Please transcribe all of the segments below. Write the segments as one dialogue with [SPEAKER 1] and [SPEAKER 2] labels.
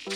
[SPEAKER 1] When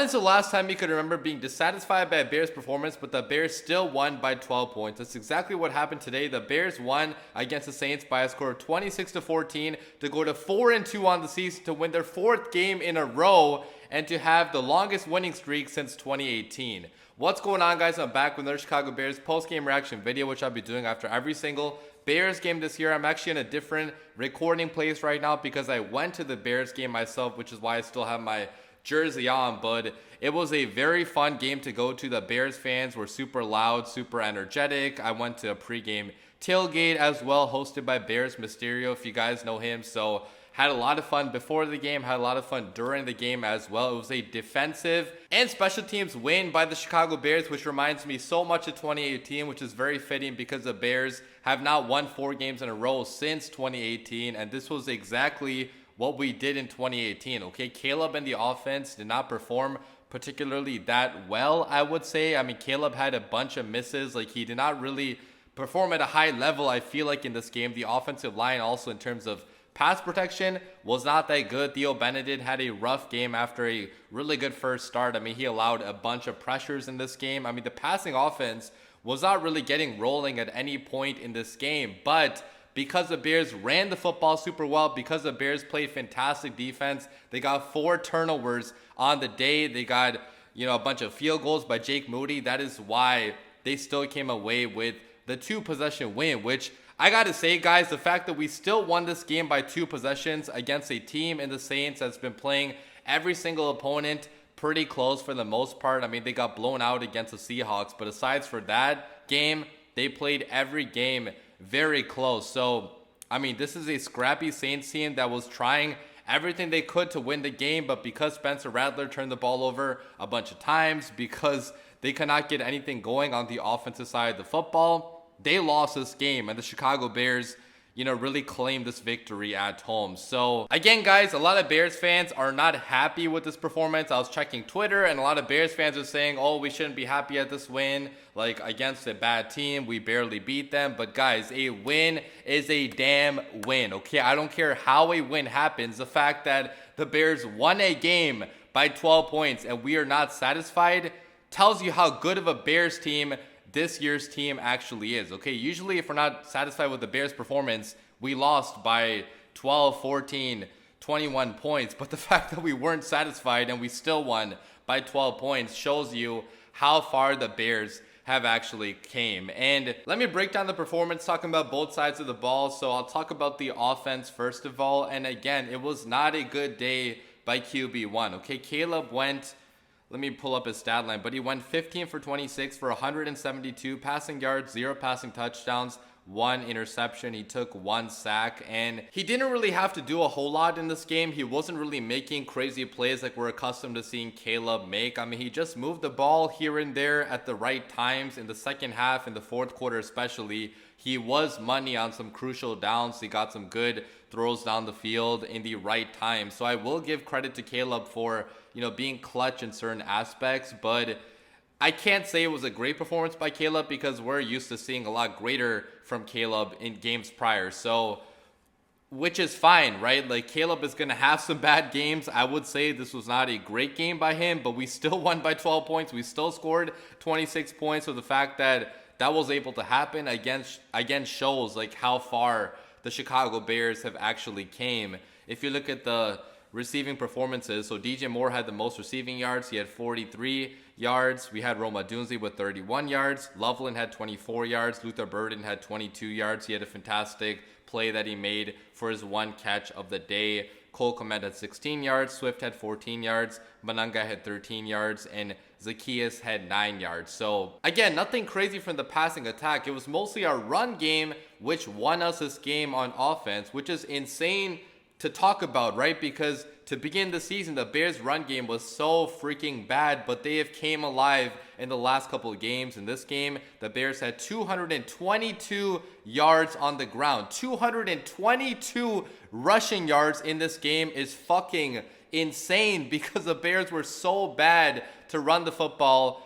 [SPEAKER 1] is the last time you could remember being dissatisfied by a Bears performance, but the Bears still won by 12 points? That's exactly what happened today. The Bears won against the Saints by a score of 26-14 to go to 4-2 on the season, to win their fourth game in a row, and to have the longest winning streak since 2018. What's going on, guys? I'm back with another Chicago Bears post-game reaction video, which I'll be doing after every single Bears game this year. I'm actually in a different recording place right now because I went to the Bears game myself, which is why I still have my jersey on, but it was a very fun game to go to. The Bears fans were super loud, super energetic. I went to a pregame tailgate as well, hosted by Bears Mysterio, if you guys know him. So had a lot of fun before the game, had a lot of fun during the game as well. It was a defensive and special teams win by the Chicago Bears, which reminds me so much of 2018, which is very fitting because the Bears have not won 4 games in a row since 2018, and this was exactly what we did in 2018, okay? Caleb and the offense did not perform particularly that well, I would say. I mean, Caleb had a bunch of misses. Like, he did not really perform at a high level, I feel like, in this game. The offensive line also, in terms of pass protection, was not that good. Theo Benedict had a rough game after a really good first start. I mean, he allowed a bunch of pressures in this game. I mean, the passing offense was not really getting rolling at any point in this game, but because the Bears ran the football super well, because the Bears played fantastic defense, they got 4 turnovers on the day. They got, a bunch of field goals by Jake Moody. That is why they still came away with the 2-possession win, which I got to say, guys, the fact that we still won this game by 2 possessions against a team in the Saints that's been playing every single opponent pretty close for the most part. I mean, they got blown out against the Seahawks, but aside from that game, they played every game very close. So, I mean, this is a scrappy Saints team that was trying everything they could to win the game, but because Spencer Rattler turned the ball over a bunch of times, because they could not get anything going on the offensive side of the football, they lost this game, and the Chicago Bears really claimed this victory at home. So again, guys, a lot of Bears fans are not happy with this performance. I was checking Twitter, and a lot of Bears fans are saying, oh, we shouldn't be happy at this win, like against a bad team. We barely beat them. But guys, a win is a damn win, okay? I don't care how a win happens. The fact that the Bears won a game by 12 points and we are not satisfied tells you how good of a Bears team this year's team actually is, okay? Usually if we're not satisfied with the Bears' performance, we lost by 12, 14, 21 points. But the fact that we weren't satisfied and we still won by 12 points shows you how far the Bears have actually came. And let me break down the performance, talking about both sides of the ball. So I'll talk about the offense first of all. And again, it was not a good day by QB1, okay? Caleb went, let me pull up his stat line, but he went 15 for 26 for 172 passing yards, 0 passing touchdowns, 1 interception. He took 1 sack, and he didn't really have to do a whole lot in this game. He wasn't really making crazy plays like we're accustomed to seeing Caleb make. I mean, he just moved the ball here and there at the right times in the second half, in the fourth quarter especially. He was money on some crucial downs. He got some good throws down the field in the right time. So I will give credit to Caleb for, being clutch in certain aspects, but I can't say it was a great performance by Caleb because we're used to seeing a lot greater from Caleb in games prior. So, which is fine, right? Like, Caleb is going to have some bad games. I would say this was not a great game by him, but we still won by 12 points. We still scored 26 points. So the fact that that was able to happen again shows like how far the Chicago Bears have actually came. If you look at the receiving performances, so DJ Moore had the most receiving yards. He had 43 yards. We had Rome Odunze with 31 yards. Loveland had 24 yards. Luther Burden had 22 yards. He had a fantastic play that he made for his 1 catch of the day. Cole Kmet had 16 yards. Swift had 14 yards. Mananga had 13 yards. And Zacchaeus had 9 yards. So again, nothing crazy from the passing attack. It was mostly our run game which won us this game on offense, which is insane to talk about, right? Because to begin the season, the Bears' run game was so freaking bad, but they have came alive in the last couple of games. In this game, the Bears had 222 yards on the ground. 222 rushing yards in this game is fucking insane because the Bears were so bad to run the football,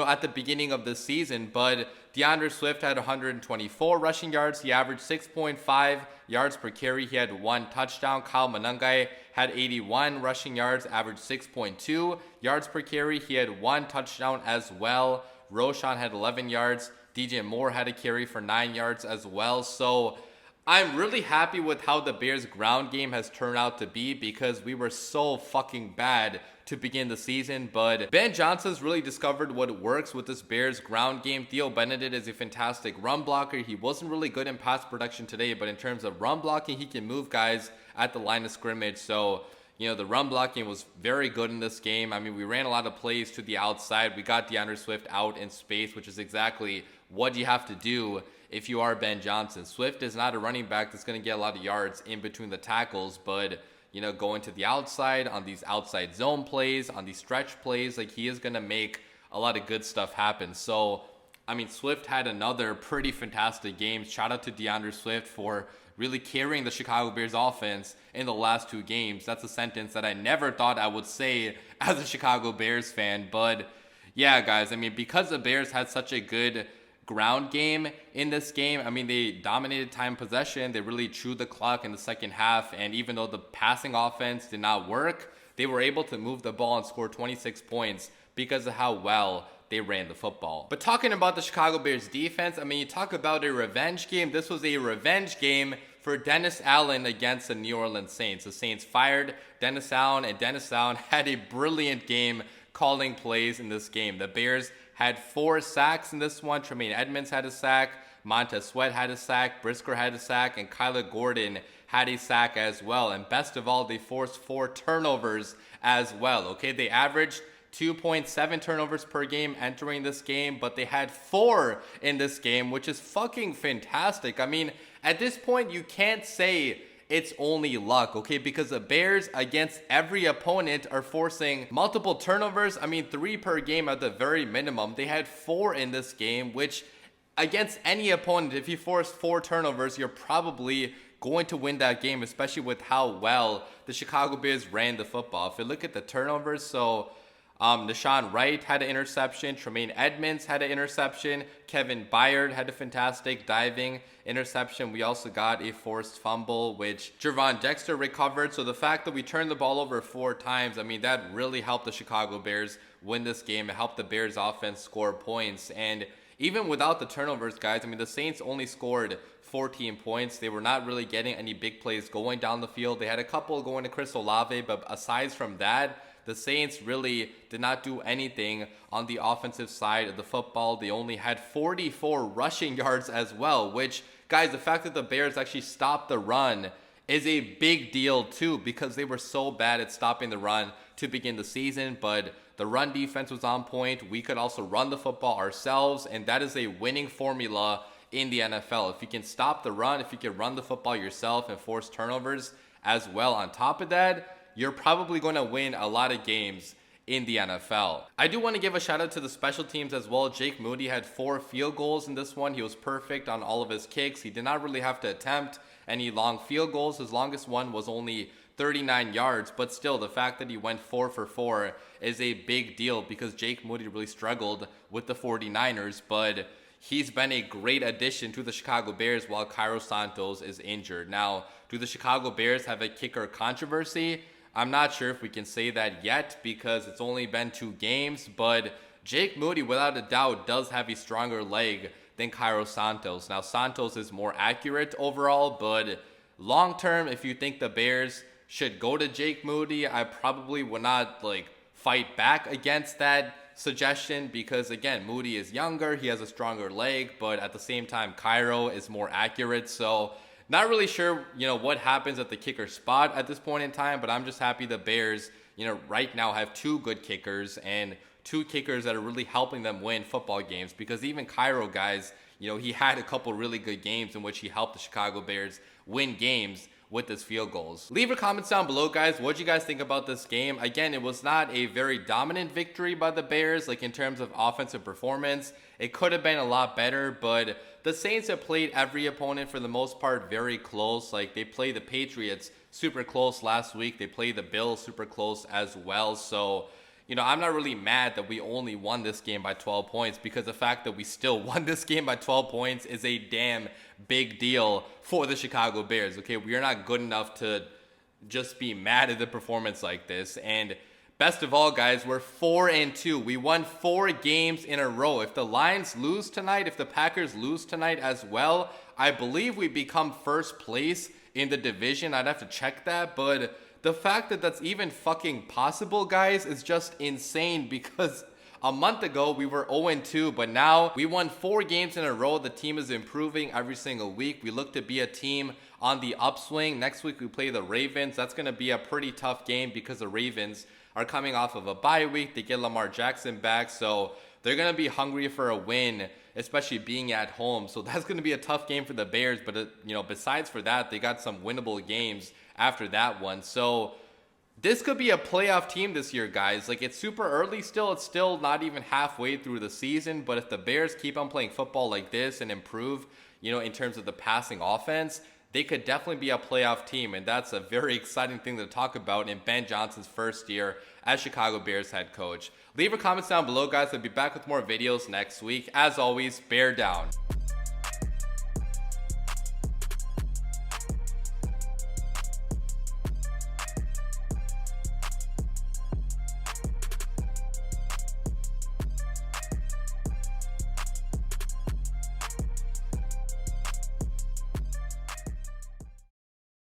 [SPEAKER 1] at the beginning of the season. But DeAndre Swift had 124 rushing yards. He averaged 6.5 yards per carry. He had 1 touchdown. Kyle Manungai had 81 rushing yards, averaged 6.2 yards per carry. He had 1 touchdown as well. Roshan had 11 yards. DJ Moore had a carry for 9 yards as well. So I'm really happy with how the Bears' ground game has turned out to be, because we were so fucking bad to begin the season. But Ben Johnson's really discovered what works with this Bears ground game. Theo Benedict is a fantastic run blocker. He wasn't really good in pass production today, but in terms of run blocking, he can move guys at the line of scrimmage. So, you know, the run blocking was very good in this game. I mean, we ran a lot of plays to the outside. We got DeAndre Swift out in space, which is exactly what you have to do if you are Ben Johnson. Swift is not a running back that's going to get a lot of yards in between the tackles, but, you know, going to the outside on these outside zone plays, on these stretch plays, like, he is going to make a lot of good stuff happen. So, I mean, Swift had another pretty fantastic game. Shout out to DeAndre Swift for really carrying the Chicago Bears offense in the last 2 games. That's a sentence that I never thought I would say as a Chicago Bears fan. But yeah, guys, I mean, because the Bears had such a good ground game in this game, I mean, they dominated time possession. They really chewed the clock in the second half. And even though the passing offense did not work, they were able to move the ball and score 26 points because of how well they ran the football. But talking about the Chicago Bears defense, I mean, you talk about a revenge game. This was a revenge game for Dennis Allen against the New Orleans Saints. The Saints fired Dennis Allen, and Dennis Allen had a brilliant game calling plays in this game. The Bears had 4 sacks in this one. Tremaine Edmonds had a sack, Montez Sweat had a sack, Brisker had a sack, and Kyler Gordon had a sack as well. And best of all, they forced 4 turnovers as well. Okay, they averaged 2.7 turnovers per game entering this game, but they had 4 in this game, which is fucking fantastic. I mean, at this point, you can't say it's only luck, okay? Because the Bears, against every opponent, are forcing multiple turnovers. I mean, 3 per game at the very minimum. They had 4 in this game, which against any opponent, if you force 4 turnovers, you're probably going to win that game, especially with how well the Chicago Bears ran the football. If you look at the turnovers, so Deshaun Wright had an interception. Tremaine Edmonds had an interception. Kevin Byard had a fantastic diving interception. We also got a forced fumble, which Javon Dexter recovered. So the fact that we turned the ball over 4 times, I mean, that really helped the Chicago Bears win this game. It helped the Bears offense score points. And even without the turnovers, guys, I mean, the Saints only scored 14 points. They were not really getting any big plays going down the field. They had a couple going to Chris Olave, but aside from that, the Saints really did not do anything on the offensive side of the football. They only had 44 rushing yards as well, which, guys, the fact that the Bears actually stopped the run is a big deal too, because they were so bad at stopping the run to begin the season. But the run defense was on point. We could also run the football ourselves, and that is a winning formula in the NFL. If you can stop the run, if you can run the football yourself and force turnovers as well on top of that, you're probably going to win a lot of games in the NFL. I do want to give a shout out to the special teams as well. Jake Moody had 4 field goals in this one. He was perfect on all of his kicks. He did not really have to attempt any long field goals. His longest one was only 39 yards, but still, the fact that he went 4 for 4 is a big deal, because Jake Moody really struggled with the 49ers, but he's been a great addition to the Chicago Bears while Cairo Santos is injured. Now, do the Chicago Bears have a kicker controversy? I'm not sure if we can say that yet, because it's only been 2 games, but Jake Moody, without a doubt, does have a stronger leg than Cairo Santos. Now, Santos is more accurate overall, but long term, if you think the Bears should go to Jake Moody, I probably would not fight back against that suggestion, because again, Moody is younger, he has a stronger leg, but at the same time, Cairo is more accurate. So not really sure, what happens at the kicker spot at this point in time, but I'm just happy the Bears, right now have 2 good kickers and 2 kickers that are really helping them win football games, because even Cairo, guys, he had a couple really good games in which he helped the Chicago Bears win games with his field goals. Leave your comments down below, guys. What do you guys think about this game? Again, it was not a very dominant victory by the Bears, in terms of offensive performance. It could have been a lot better, but the Saints have played every opponent for the most part very close. They played the Patriots super close last week. They played the Bills super close as well. So, I'm not really mad that we only won this game by 12 points, because the fact that we still won this game by 12 points is a damn big deal for the Chicago Bears. Okay, we are not good enough to just be mad at the performance like this. And best of all, guys, we're 4-2. We won 4 games in a row. If the Lions lose tonight, if the Packers lose tonight as well, I believe we become first place in the division. I'd have to check that, but the fact that that's even fucking possible, guys, is just insane, because a month ago we were 0-2, but now we won 4 games in a row. The team is improving every single week. We look to be a team on the upswing. Next week we play the Ravens. That's going to be a pretty tough game because the Ravens are coming off of a bye week. They get Lamar Jackson back, so they're going to be hungry for a win, especially being at home. So that's going to be a tough game for the Bears, but besides for that, they got some winnable games after that one. So this could be a playoff team this year, guys. Like, it's super early still. It's still not even halfway through the season, but if the Bears keep on playing football like this and improve, in terms of the passing offense, they could definitely be a playoff team, and that's a very exciting thing to talk about in Ben Johnson's first year as Chicago Bears head coach. Leave your comments down below, guys. I'll be back with more videos next week. As always, bear down.